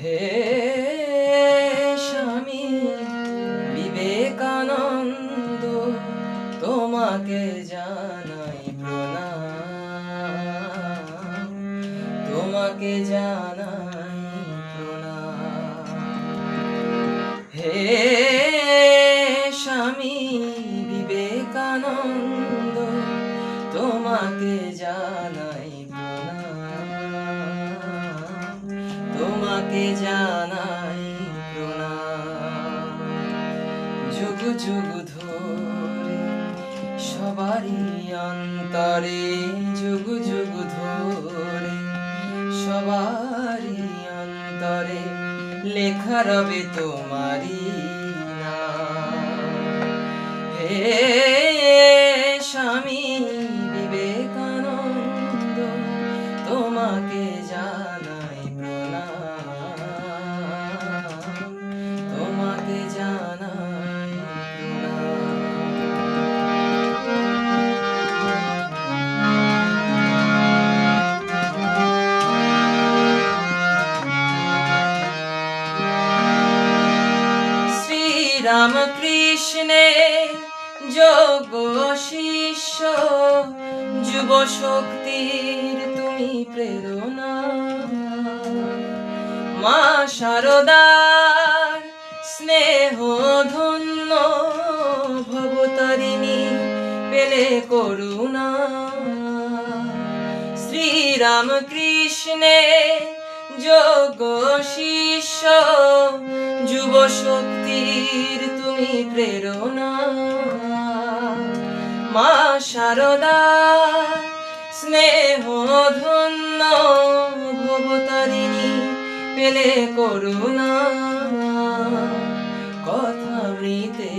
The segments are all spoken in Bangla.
হে স্বামী বিবেকানন্দ, তোমাকে জানাই প্রণাম, তোমাকে জানাই প্রণাম। হে স্বামী বিবেকানন্দ, তোমাকে জানাই প্রণাম, তোমাকে জানাই প্রণাম। যুগ যুগ ধরে সবারই অন্তরে, যুগ যুগ ধরে সবারই অন্তরে লেখা রবে তোমারই নাম। হে স্বামী বিবেকানন্দ, তোমাকে জানাই প্রণাম, তোমাকে জানাই প্রণাম। শ্রীরামকৃষ্ণে যোগ্য শিষ্য, যুব শক্তির তুমি প্রেরণা। মা শারদার স্নেহ ধন্য, ভবতারিণী পেলে করুণা। শ্রীরামকৃষ্ণে যোগ্য শিষ্য, যুব শক্তির তুমি প্রেরণা। মা শারদার স্নেহ ধন্য, ভবতারিণী পেলে করুণা। কথামৃতে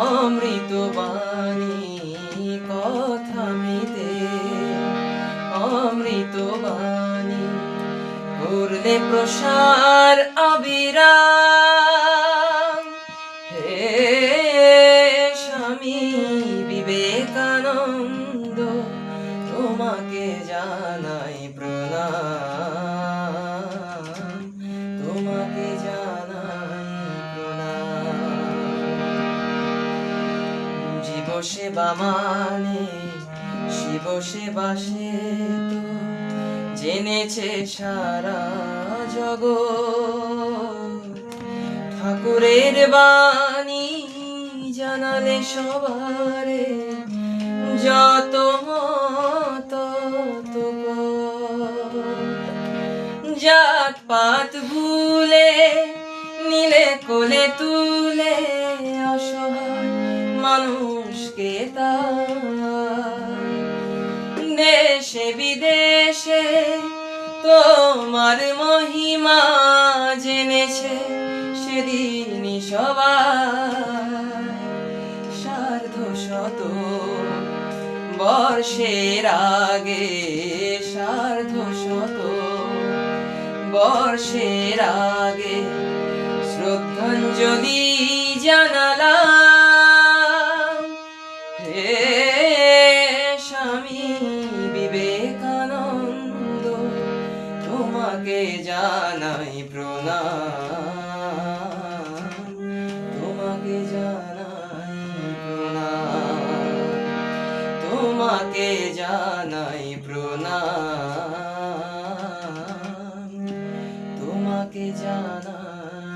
অমৃত বাণী, কথামৃতে অমৃত বাণী করলে প্রসার অবিরাম। হে স্বামী বিবেকানন্দ, তোমাকে জানাই প্রণাম, তোমাকে জানাই প্রণাম। জীব সেবা মানে শিব সেবা, সে তো জেনেছে সারা জগৎ। ঠাকুরের বাণী জানালে সবারে, যত মত জাত পাত ভুলে নিলে কোলে তুলে অসহায় মানুষকে তার। দেশে বিদেশে তোমার মহিমা জেনেছে সেদিনই সবাই। সার্ধ শত বর্ষের আগে, সার্ধ শত বর্ষের আগে শ্রদ্ধাঞ্জলি জানালাম। হে স্বামী বিবেকানন্দ, তোমাকে জানাই প্রণাম, তোমাকে জানাই প্রণাম, তোমাকে জানাই প্রণাম, তোমাকে জানাই।